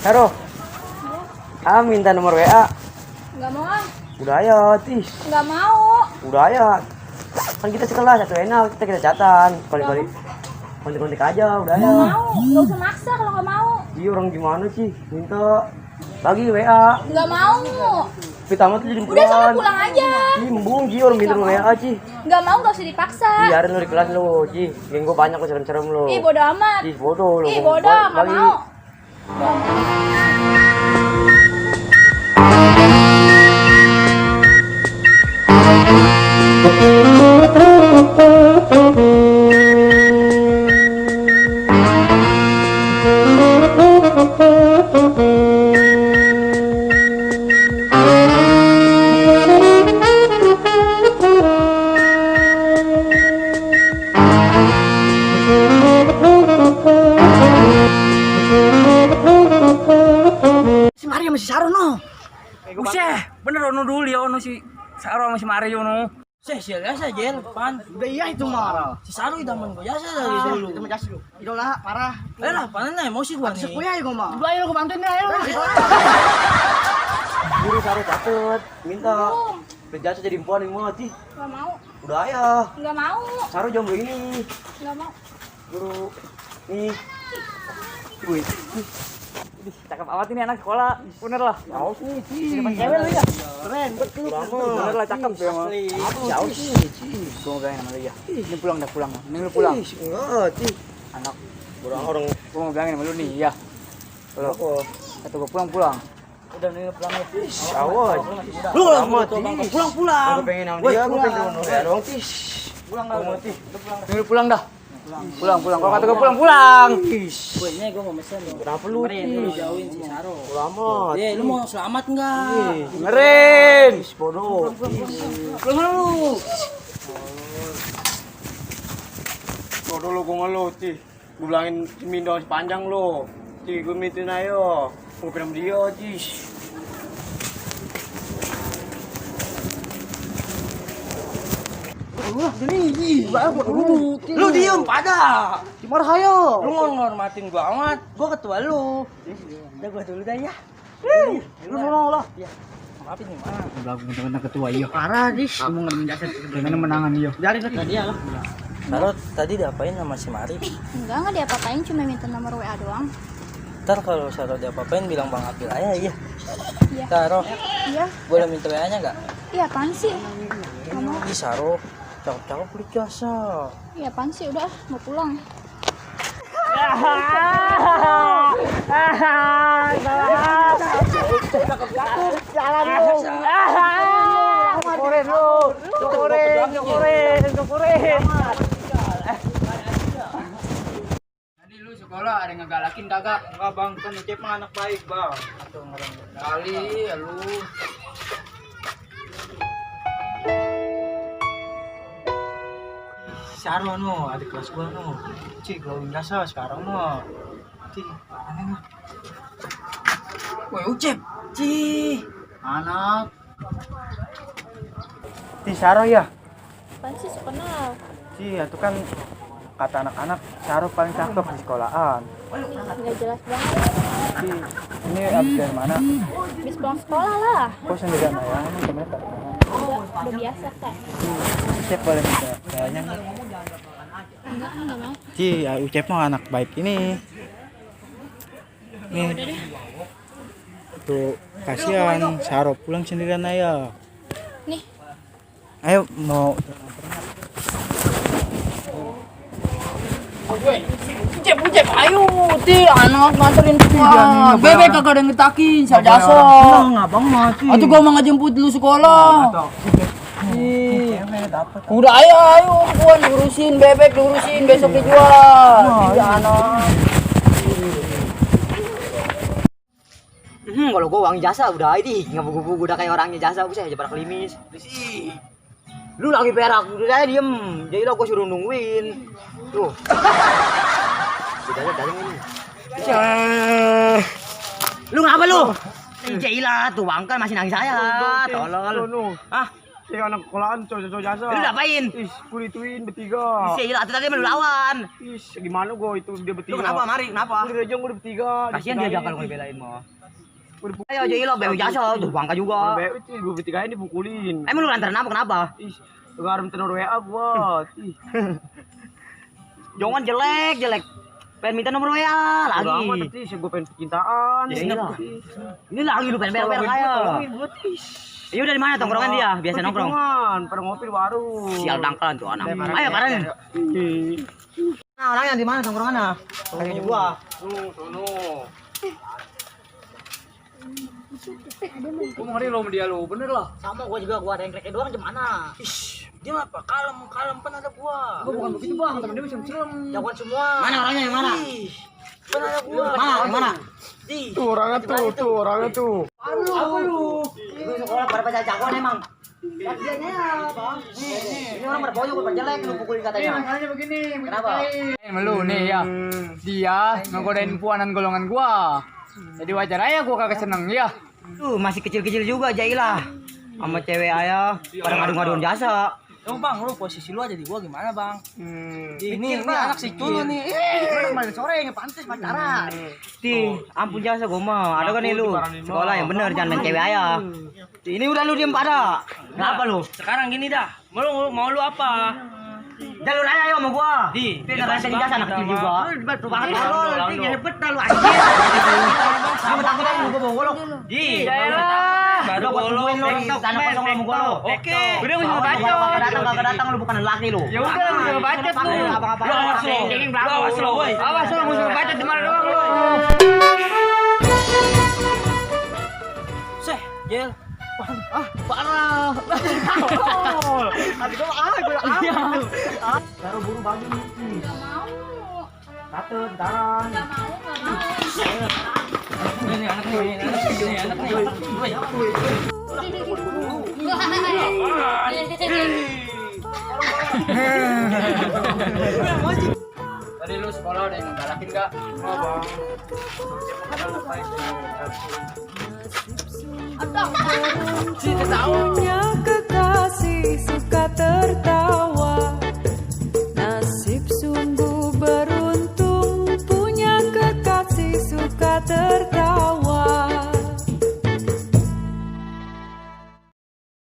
Hero, minta nomor WA. Nggak mau ah. Udah ayo, Tis. Nggak mau. Udah ayo. Kan kita sekelas satu enak, kita catatan. Kali-kali kontek-kontek aja, udah ayo. Nggak mau. Nggak usah maksa kalau nggak mau. Iya orang gimana sih? Minta lagi WA. Nggak mau. Pertama tuh jadi Udah sana pulang aja. Ih, membung Ji orang minta WA Ci. Nggak mau, nggak usah dipaksa. Biarin lu di kelas lu, Ci. Geng gua banyak lu serem-serem lu. Ih bodo amat. Ih, bodoh lu. Ih bodoh, nggak mau. Si Mario masih Saro no. Usah, bener ono dulu ya ono si Saro sama si Mario no. Sia biasa Jel, pan. Udah iya itu mah. Si Saro idaman gua biasa dari dulu. Itu mah dulu. Idola parah. Lah, panen emosi gua nih. Sepuya ya gua mah. Udah ayo gua bantuin deh ayo. Guru Saro catet, minta. Berjasa jadi empuan yang mau, Ci. Nggak mau. Udah ayo. Nggak mau. Saro jomblo ini. Nggak mau. Guru nih. Wih. Cakep amat ini anak sekolah. Bener lah. Jauh nih, Ci. Cewek lu ya. Keren, betul. Bener lah cakep ya mah. Jauh sih, Ci. Gua mau bilangin sama lu ya. Ini pulang dah pulang. Ini lu pulang. Enggak, Ci. Anak Orang gua mau bilangin sama lu nih ya. Kalau apa? kata gua pulang. Udah nih pulang ya. Awas. Lu lama, Ci. pulang. Aku pengen sama dia, aku pengen sama dia doang, Ci. Pulang dah. Ini lu pulang dah. Pulang. Kalau kata gua pulang. Kuenya gua mau mesen dong. Kenapa lu, Ci? Jauhin si Saro. Lama. Lu mau selamat enggak? Dengerin. Bodoh. Pulang lu. Bodoh lu gua malu, Ci. Gua bilangin Mindo sepanjang lu. Ci, gua mitin ayo. Gua pengen sama dia, Ci. Lu diem pada. Gimana hayo? Lu ngormatin gua amat. Gua ketua lu. Udah gua dulu dah ya. Lu nolong lah. Maafin nih, Mak. Udah bentar ketua iya. Parah, Dis. Kamu ngerti jasa dengan menangan iya. Dari tadi ya lah. Saro tadi diapain sama si Mari? Nggak diapa-apain, cuma minta nomor WA doang. Ntar kalau Saro diapa-apain bilang Bang Apil aja ya. Iya. Saro, Iya. boleh minta WA-nya nggak? Iya apaan sih? Nggak mau. Ih Saro, cakep-cakep beli jasa. Iya apaan sih, udah mau pulang. Tadi lu sekolah ada yang ngegalakin kagak? Enggak Bang, kan Ucep mah anak baik Bang. Kali ya lu. Saro no, adik kelas gua no. Cik, glowing jasa sekarang no. Cik, aneh no. Woi Ucep. Cik, Anak. Ci, Saro ya. Apaan sih, so kenal? Ci, itu kan kata anak-anak Saro paling cakep di sekolahan. Nggak jelas banget. Ci, ini abis dari mana? Habis pulang sekolah lah. Kok sendirian aja? Ini temennya tak? Udah biasa kan. Ucep boleh minta kayaknya. Enggak mau. Ci, Ucep mah anak baik ini. Nih. Tuh, kasihan Saro pulang sendirian aja. Nih. Ayo mau Ucep, ayo, anak nganterin gua. Bebek kagak ada yang ngetakin, saya jasa. Abang mati. Atau gua mau ngejemput lu sekolah. Udah ayo, gua ngurusin bebek, besok dijual. Iya anak. Kalau gua uang jasa udah ini, nggak buku-buku udah kayak orangnya jasa, gue aja pada klimis. Lu lagi perak, udah saya diem. Jadi lo gua suruh nungguin. Tuh. Udah ini. Lu ngapa lu? Jailah tuh bangkal masih nangis saya. Tolol. Ah, kayak anak sekolahan cowok jasa. Lu ngapain? Ih, gue dituin bertiga. Si itu tadi lu lawan. Ih, gimana gue itu dia bertiga. Lu kenapa mari? Kenapa? Udah aja gue udah bertiga. Kasihan dia jakal kalau belain mah. Ayo aja lo beu jasa tuh bangka juga. Beu itu gue bertiga ini dipukulin. Emang lu lantaran apa kenapa? Ih, garam tenor WA gua. Ih. Jangan jelek. Pengen minta nomor WA lagi. Udah amat tadi gue pengen percintaan. Ya, ini lagi lu pengen berak kayak. Iya udah di mana tongkrongan dia? Biasa nongkrong. Pada ngopi di warung. Sial dangkalan tuh anak. Ayo paranin. Nah, orangnya di mana tongkrongannya? Kayaknya gua. Sono. Gua mau ngeri lo sama dia lo, bener lah. Sama gua juga gua ada yang doang gimana? Dia apa? Kalem kan ada gua. Gua bukan begitu bang, temen dia serem. Jagoan semua. Mana orangnya yang mana? Kan ada gua. Mana? Yang mana? Tuh orangnya tuh. Apa lu? Lu sekolah pada pacar jagoan emang. Kerjanya bang. Ini orang berboyo gua jelek lu pukulin katanya. Makanya begini. Kenapa? Lu nih ya. Dia ngegodain puanan golongan gua. Jadi wajar aja gua kagak seneng ya. Tuh masih kecil-kecil juga Jailah. Sama cewek ayah pada ngadu-ngaduan jasa. Dong bang, lu posisi lu aja di gua gimana bang? Ini Bang. anak si Culu nih. Kemarin sore yang pantes pacaran. Ampun jasa gua mah. Ada kan nih lu sekolah yang bener jangan main cewek ayah. Ini udah lu diem pada. Kenapa lu? Sekarang gini dah. Mau lu apa? Jalur aja ayo sama gua. Dia enggak ada jasa anak kecil juga. Betul banget lu. Ini hebat lu anjir. Kamu takut aja gua bawa lu. Baru bolong lu tanah kosong sama gua lu. Oke. Udah enggak usah bacot. Kagak datang lu bukan laki lu. Ya udah enggak usah bacot lu. Apa-apa. Awas lu, woi. Awas lu enggak usah bacot di mana doang lu. Seh, Jel. Parah. Hati gua taruh buru baju nih. Gak mau. Satu, taran. Gak mau. Ini anak nih. Tadi lu sekolah udah yang galakin enggak? Punya kekasih suka tertawa. Nasib sungguh beruntung punya kekasih suka tertawa.